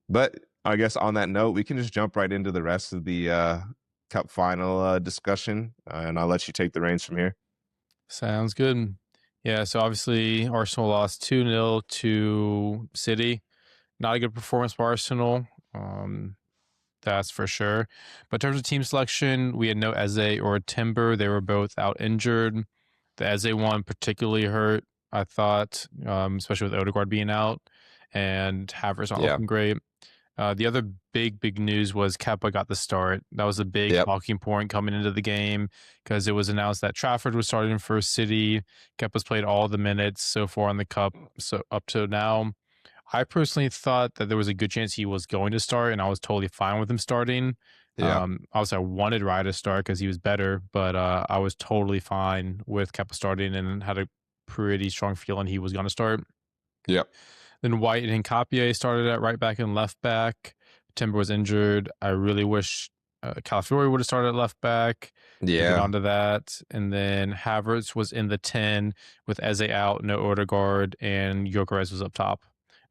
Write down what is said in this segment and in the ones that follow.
But I guess on that note, we can just jump right into the rest of the cup final discussion, and I'll let you take the reins from here. Sounds good. Yeah, so obviously Arsenal lost 2-0 to City. Not a good performance by Arsenal. That's for sure. But in terms of team selection, we had no Eze or Timber. They were both out injured. The Eze one particularly hurt, I thought, especially with Odegaard being out and Havertz not Yeah. looking great. The other big news was Kepa got the start. That was a big Yep. talking point coming into the game because it was announced that Trafford was starting for City. Kepa's played all the minutes so far in the cup, so up to now. I personally thought that there was a good chance he was going to start, and I was totally fine with him starting. Yeah. Obviously, I wanted Raya to start because he was better, but I was totally fine with Kepa starting and had a pretty strong feeling he was going to start. Yep. Then White and Hincapié started at right back and left back. Timber was injured. I really wish Calafiori would have started at left back. We'll get Yeah. onto that. And then Havertz was in the 10 with Eze out, no Odegaard, and Gyökeres was up top.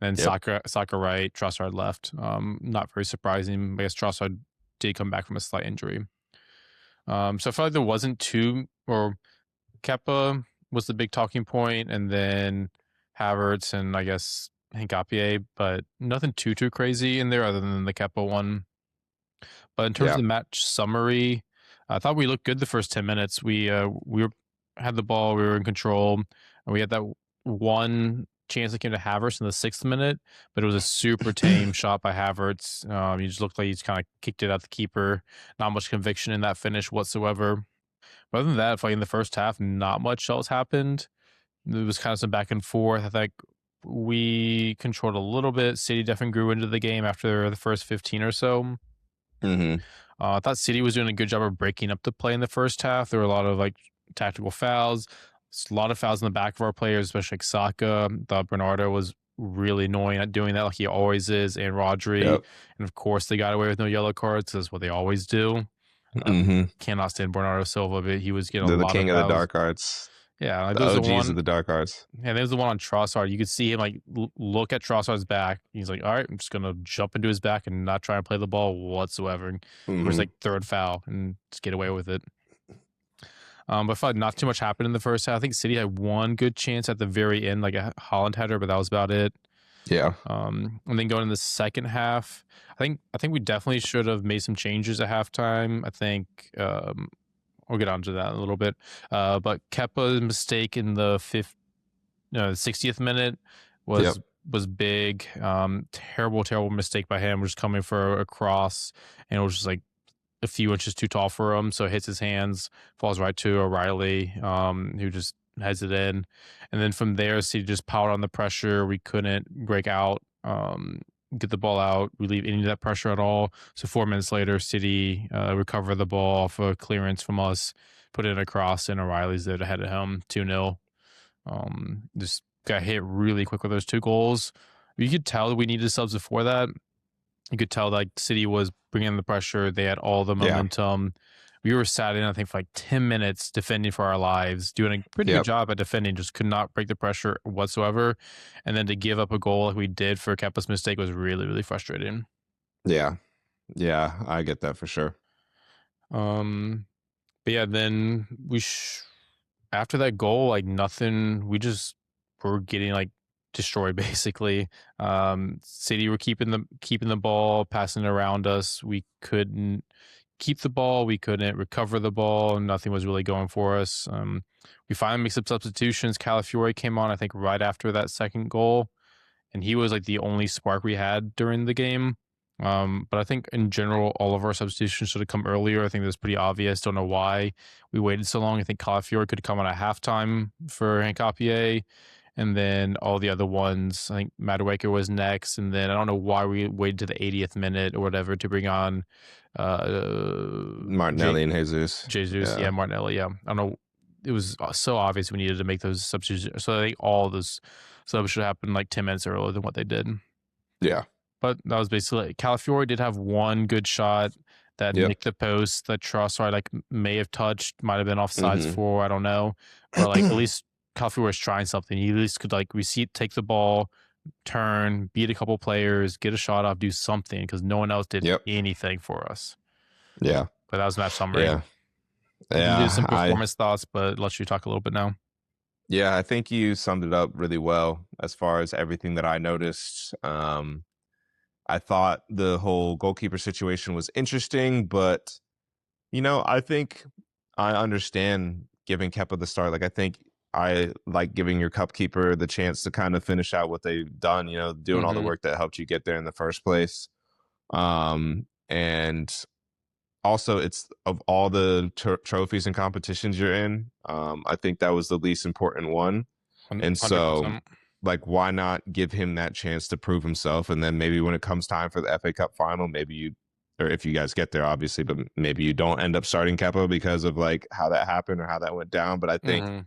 And then Yep. Saka right, Trossard left. Not very surprising. I guess Trossard did come back from a slight injury. So I felt like there wasn't or Kepa was the big talking point, and then Havertz and I guess Hincapié, but nothing too crazy in there other than the Kepa one. But in terms of Yeah. the match summary, I thought we looked good the first 10 minutes. Had the ball, we were in control, and we had that one chance that came to Havertz in the 6th minute, but it was a super tame shot by Havertz. He just looked like he's kind of kicked it out the keeper. Not much conviction in that finish whatsoever. But other than that, like in the first half, not much else happened. There was kind of some back and forth. I think we controlled a little bit. City definitely grew into the game after the first 15 or so. Mm-hmm. I thought City was doing a good job of breaking up the play in the first half. There were a lot of like tactical fouls, a lot of fouls in the back of our players, especially like Saka. Thought Bernardo was really annoying at doing that, like he always is, and Rodri. Yep. And of course, they got away with no yellow cards. That's what they always do. Mm-hmm. Cannot stand Bernardo Silva, but he was getting a They're the lot of king of the fouls. dark arts. Yeah, like The there was the OGs of one. the dark arts. Yeah, there's the one on Trossard. You could see him like look at Trossard's back. He's like, "All right, I'm just gonna jump into his back and not try and play the ball whatsoever." And it was Mm-hmm. like third foul and just get away with it. But I felt like not too much happened in the first half. I think City had one good chance at the very end, like a Holland header, but that was about it. Yeah. And then going in the second half, I think we definitely should have made some changes at halftime. I think we'll get onto that in a little bit. But Kepa's mistake in the 60th minute was Yep. was big. Terrible mistake by him. Just coming for a cross, and it was just like a few inches too tall for him. So it hits his hands, falls right to O'Reilly, who just heads it in. And then from there, City just piled on the pressure. We couldn't break out, get the ball out, relieve any of that pressure at all. So 4 minutes later, City recover the ball off a clearance from us, put it across, and O'Reilly's there to head it home 2-0. Just got hit really quick with those 2 goals. You could tell that we needed subs before that. You could tell like City was bringing in the pressure. They had all the Yeah. momentum. We were sat in, I think, for like 10 minutes defending for our lives, doing a pretty good Yep. job at defending, just could not break the pressure whatsoever. And then to give up a goal like we did for Kepa's mistake was really frustrating. Yeah. Yeah. I get that for sure. But yeah, then after that goal, like nothing, we just were getting like destroyed basically. City were keeping the ball, passing it around us. We couldn't keep the ball, we couldn't recover the ball, nothing was really going for us. We finally made some substitutions. Calafiori came on, I think, right after that second goal, and he was like the only spark we had during the game. But I think in general, all of our substitutions should have come earlier. I think that's pretty obvious. Don't know why we waited so long. I think Calafiori could come on at halftime for Hincapié, and then all the other ones. I think Madueke was next, and then I don't know why we waited to the 80th minute or whatever to bring on Martinelli and Jesus. Jesus. Yeah, Yeah. Martinelli. Yeah, I don't know. It was so obvious we needed to make those substitutions. So I think all those subs should happen like 10 minutes earlier than what they did. Yeah. But that was basically it. Calafiori did have one good shot that Yep. nicked the post that Trossard like may have touched, might have been offsides Mhm. for, I don't know. But like at least Calafiori was trying something. He at least could like take the ball, turn, beat a couple players, get a shot off, do something because no one else did Yep. anything for us. Yeah. But that was match summary. Yeah. We can do Yeah. some performance thoughts, but let you talk a little bit now. I think you summed it up really well as far as everything that I noticed. I thought the whole goalkeeper situation was interesting, but I think I understand giving Kepa the start. Like, I think I like giving your cup keeper the chance to kind of finish out what they've done, doing all the Mm-hmm. work that helped you get there in the first place. And also, it's of all the trophies and competitions you're in, I think that was the least important one. And so, 100%. like, why not give him that chance to prove himself? And then maybe when it comes time for the FA Cup final, maybe you, or if you guys get there, obviously, but maybe you don't end up starting Kepa because of like how that happened or how that went down. But I think Mm-hmm.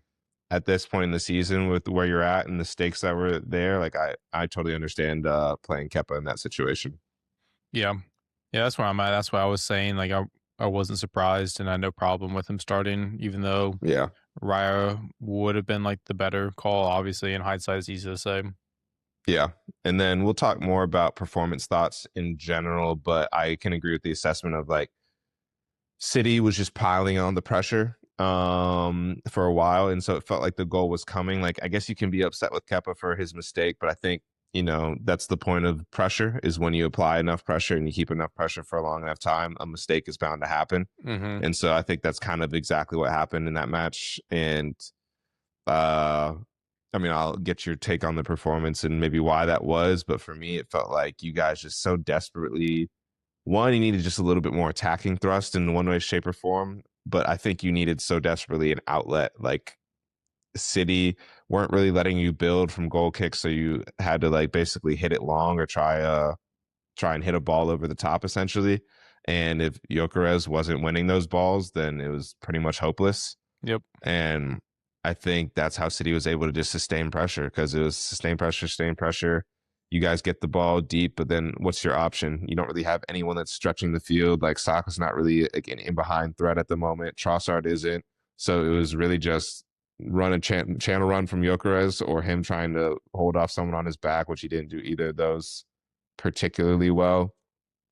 at this point in the season, with where you're at and the stakes that were there, like I totally understand playing Kepa in that situation. Yeah. Yeah, that's where I'm at. That's why I was saying like I wasn't surprised and I had no problem with him starting, even though Yeah. Raya would have been like the better call. Obviously, in hindsight, it's easy to say. Yeah. And then we'll talk more about performance thoughts in general, but I can agree with the assessment of like City was just piling on the pressure for a while, and so it felt like the goal was coming. Like, I guess you can be upset with Kepa for his mistake, but I think that's the point of pressure, is when you apply enough pressure and you keep enough pressure for a long enough time, a mistake is bound to happen. Mm-hmm. And so I think that's kind of exactly what happened in that match. And uh I mean, I'll get your take on the performance and maybe why that was, but for me it felt like you guys just so desperately, one, you needed just a little bit more attacking thrust in one way, shape, or form. But I think you needed so desperately an outlet. Like, City weren't really letting you build from goal kicks, so you had to like basically hit it long or try and hit a ball over the top essentially. And if Gyökeres wasn't winning those balls, then it was pretty much hopeless. Yep. And I think that's how City was able to just sustain pressure, because it was sustain pressure, sustain pressure. You guys get the ball deep, but then what's your option? You don't really have anyone that's stretching the field. Like, Saka's not really like an in behind threat at the moment. Trossard isn't. So it was really just run a channel run from Gyökeres, or him trying to hold off someone on his back, which he didn't do either of those particularly well.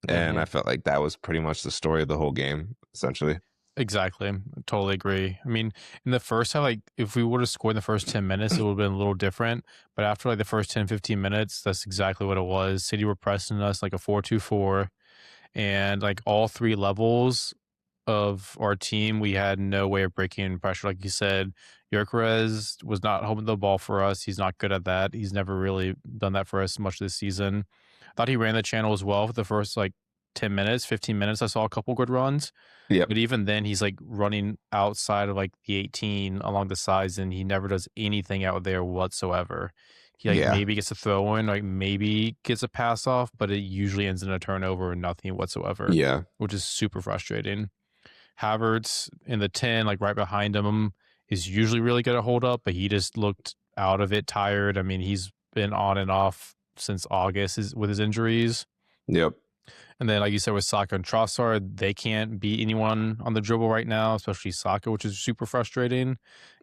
And I Mm-hmm. felt like that was pretty much the story of the whole game, essentially. Exactly. I totally agree. I mean, in the first half, like if we would have scored in the first 10 minutes, it would have been a little different. But after like the first 10, 15 minutes, that's exactly what it was. City were pressing us like a 4-2-4, and like all three levels of our team, we had no way of breaking pressure. Like you said, Gyökeres was not holding the ball for us. He's not good at that. He's never really done that for us much this season. I thought he ran the channel as well for the first like 10 minutes, 15 minutes. I saw a couple good runs. Yep. But even then, he's like running outside of like the 18 along the sides, and he never does anything out there whatsoever. He like Yeah. maybe gets a throw in, like maybe gets a pass off, but it usually ends in a turnover or nothing whatsoever, Yeah. which is super frustrating. Havertz in the 10, like right behind him, is usually really good at hold up, but he just looked out of it tired. I mean, he's been on and off since August with his injuries. Yep. And then, like you said, with Saka and Trossard, they can't beat anyone on the dribble right now, especially Saka, which is super frustrating.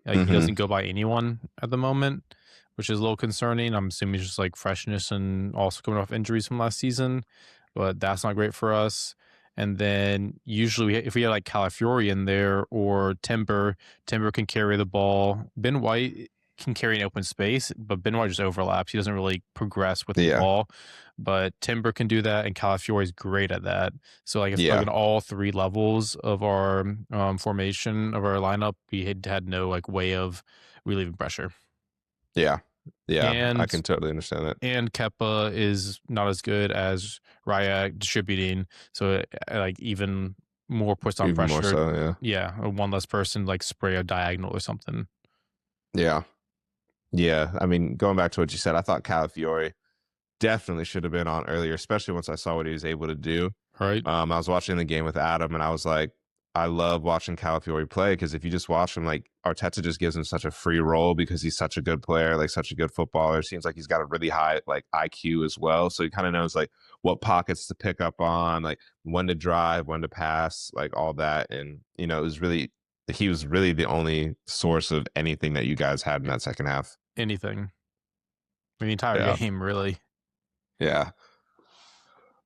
Like he Mm-hmm. doesn't go by anyone at the moment, which is a little concerning. I'm assuming it's just like freshness and also coming off injuries from last season, but that's not great for us. And then usually, if we had like Calafiori in there or Timber can carry the ball. Ben White can carry an open space, but Ben White just overlaps. He doesn't really progress with the Yeah. ball, but Timber can do that, and Calafiori is great at that. So like, if like Yeah. in all three levels of our formation of our lineup, we had no like way of relieving pressure. Yeah. Yeah. I And can totally understand that. Keppa is not as good as Raya distributing, so like even more puts on Even more pressure. so. Yeah. Yeah, one less person like spray a diagonal or something. Yeah. Yeah. I mean, going back to what you said, I thought Calafiore definitely should have been on earlier, especially once I saw what he was able to do. Right. I was watching the game with Adam, and I was like, I love watching Calafiore play, because if you just watch him, like, Arteta just gives him such a free role because he's such a good player, like such a good footballer. It seems like he's got a really high like IQ as well, so he kind of knows like what pockets to pick up on, like when to drive, when to pass, like all that. And it was really, he was really the only source of anything that you guys had in that second half. Anything. the entire Yeah. game, really. Yeah.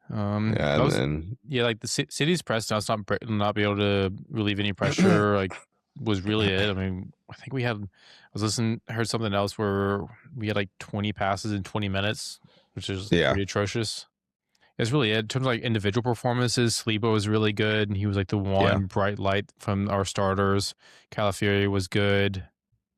Yeah. That And was then, yeah, like the City's press now, not be able to relieve any pressure. Like was really it. I mean, I think we had. I was listening, heard something else where we had like 20 passes in 20 minutes, which is yeah. pretty atrocious. It's really it. In terms of like individual performances, Saliba was really good. And he was like the Yeah. one bright light from our starters. Calafiori was good.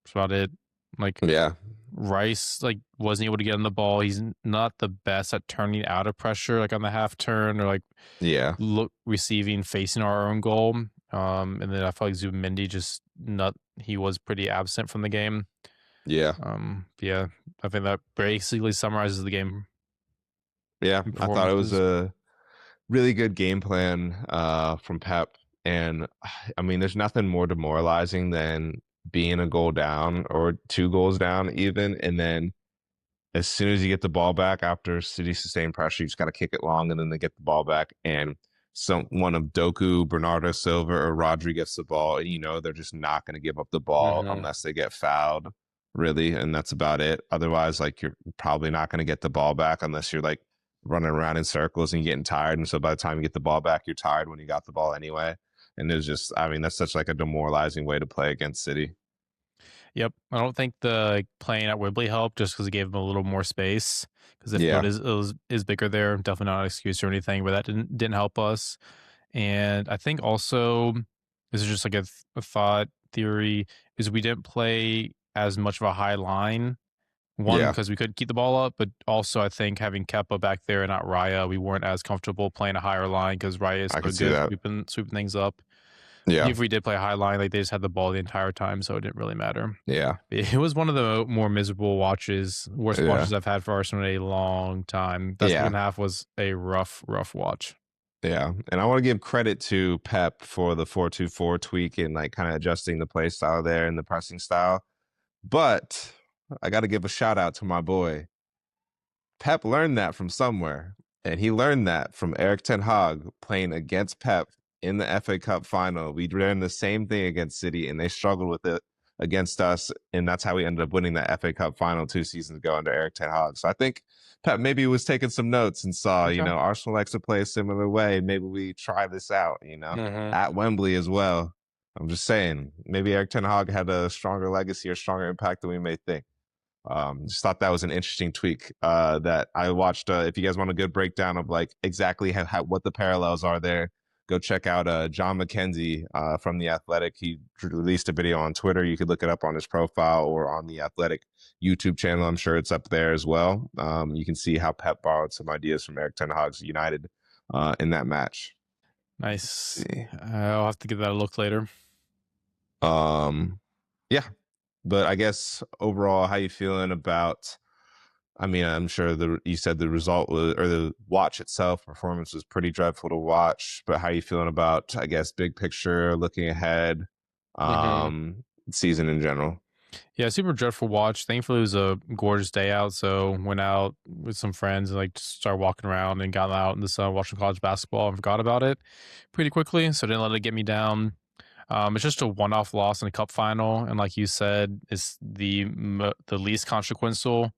That's about it. Like Yeah. Rice like wasn't able to get on the ball. He's not the best at turning out of pressure, like on the half turn or like Yeah. look receiving facing our own goal. And then I felt like Zubimendi just not he was pretty absent from the game. Yeah. Yeah, I think that basically summarizes the game Yeah. and I thought it was performances. a really good game plan from Pep. And I mean, there's nothing more demoralizing than being a goal down or 2 goals down, even. And then as soon as you get the ball back after City sustained pressure, you just got to kick it long and then they get the ball back. And one of Doku, Bernardo Silva, or Rodri gets the ball, and they're just not going to give up the ball Mm-hmm. unless they get fouled, really. And that's about it. Otherwise, like you're probably not going to get the ball back unless you're like running around in circles and getting tired. And so by the time you get the ball back, you're tired when you got the ball anyway. And there's just, I mean, that's such like a demoralizing way to play against City. Yep, I don't think the like, playing at Wembley helped just because it gave them a little more space. Because the field Yeah, is bigger there. Definitely not an excuse or anything, but that didn't help us. And I think also this is just like a thought theory is we didn't play as much of a high line. One yeah, because we couldn't keep the ball up, but also I think having Kepa back there and not Raya, we weren't as comfortable playing a higher line because Raya is I so could see good that. sweeping things up. Yeah, If we did play a high line, like they just had the ball the entire time, so it didn't really matter. yeah, It was one of the more miserable worst yeah, watches I've had for Arsenal in a long time. That yeah. second half was a rough watch. Yeah, and I want to give credit to Pep for the 4-2-4 tweak and like kind of adjusting the play style there and the pressing style. But I got to give a shout out to my boy. Pep learned that from somewhere, and he learned that from Eric Ten Hag playing against Pep in the FA Cup final. We ran the same thing against City, and they struggled with it against us, and that's how we ended up winning that FA Cup final 2 seasons ago under Eric Ten Hag. So I think Pep maybe was taking some notes and saw, Okay. Arsenal likes to play a similar way. Maybe we try this out, Hmm. at Wembley as well. I'm just saying, maybe Eric Ten Hag had a stronger legacy or stronger impact than we may think. Just thought that was an interesting tweak that I watched. If you guys want a good breakdown of like exactly what the parallels are there, go check out John McKenzie from The Athletic. He released a video on Twitter. You could look it up on his profile or on The Athletic YouTube channel. I'm sure it's up there as well. You can see how Pep borrowed some ideas from Eric Ten Hag's United in that match. Let's Nice. see. I'll have to give that a look later. Yeah, but I guess overall, how you feeling about? I mean, I'm sure you said the result was, or the watch itself, performance was pretty dreadful to watch. But how you feeling about, I guess, big picture, looking ahead, Hmm. season in general? Yeah, super dreadful watch. Thankfully, it was a gorgeous day out, so went out with some friends and like just started walking around and got out in the sun watching college basketball and forgot about it pretty quickly. So didn't let it get me down. It's just a one-off loss in a cup final, and like you said, it's the least consequential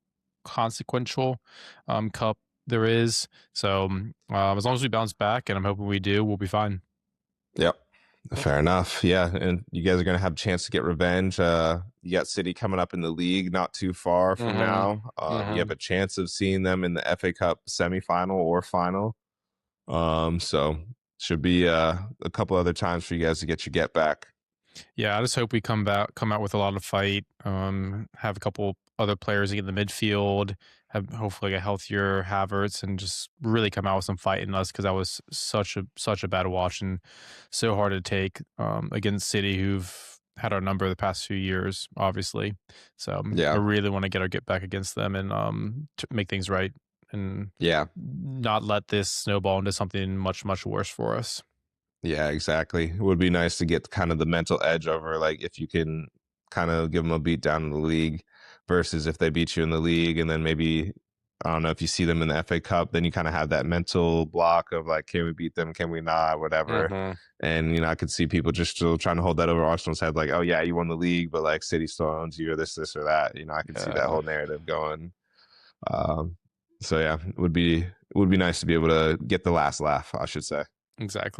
cup there is. So as long as we bounce back, and I'm hoping we do, we'll be fine. Yep. Fair enough. Yeah, and you guys are gonna have a chance to get revenge. You got City coming up in the league not too far from Hmm. now. You Hmm. have a chance of seeing them in the FA Cup semifinal or final. So should be a couple other times for you guys to get your get back. Yeah, I just hope we come out with a lot of fight. Have a couple other players in the midfield. Have hopefully a healthier Havertz, and just really come out with some fight in us because that was such a bad watch and so hard to take against City, who've had our number the past few years, obviously. So I Yeah, really want to get back against them and to make things right and yeah. not let this snowball into something much worse for us. Yeah, exactly. It would be nice to get kind of the mental edge over, like, if you can kind of give them a beat down in the league versus if they beat you in the league and then maybe, I don't know, if you see them in the FA Cup, then you kind of have that mental block of like, can we beat them? Can we not? Whatever. Hmm. And, I could see people just still trying to hold that over Arsenal's head, like, oh, yeah, you won the league, but like City still owns you or this or that. I could see that Yeah. whole narrative going. Um, so yeah, it would be nice to be able to get the last laugh, I should say. Exactly.